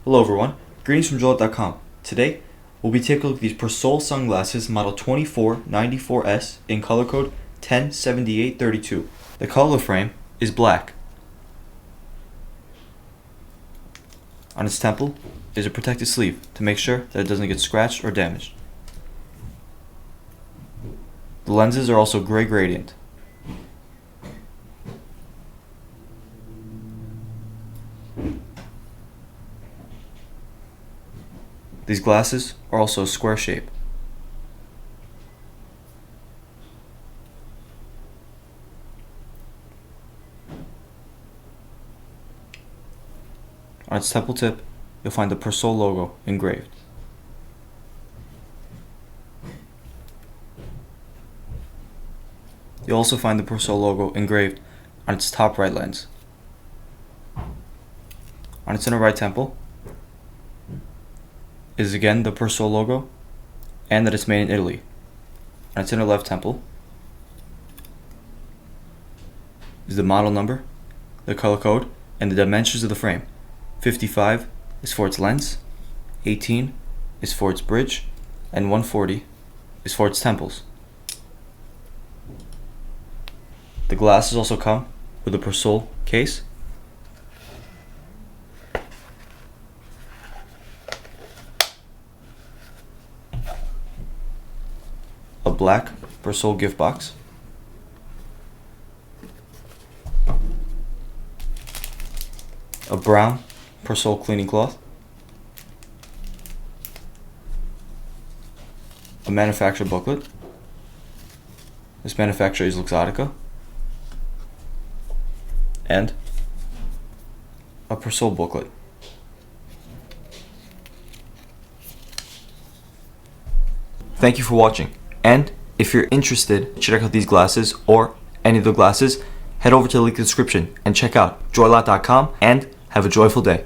Hello everyone, greetings from JoyLot.com. Today, we'll be taking a look at these Persol sunglasses model 2494S in color code 107832. The color frame is black. On its temple is a protective sleeve to make sure that it doesn't get scratched or damaged. The lenses are also gray gradient. These glasses are also a square shape. On its temple tip, you'll find the Persol logo engraved. You'll also find the Persol logo engraved on its top right lens. On its inner right temple is again the Persol logo and that it's made in Italy. On its inner left temple is the model number, the color code, and the dimensions of the frame. 55 is for its lens, 18 is for its bridge, and 140 is for its temples. The glasses also come with a Persol case, a black Persol gift box, a brown Persol cleaning cloth, a manufacturer booklet. This manufacturer is Luxottica, and a Persol booklet. Thank you for watching, and if you're interested to check out these glasses or any of the glasses, head over to the link in the description and check out JoyLot.com and have a joyful day.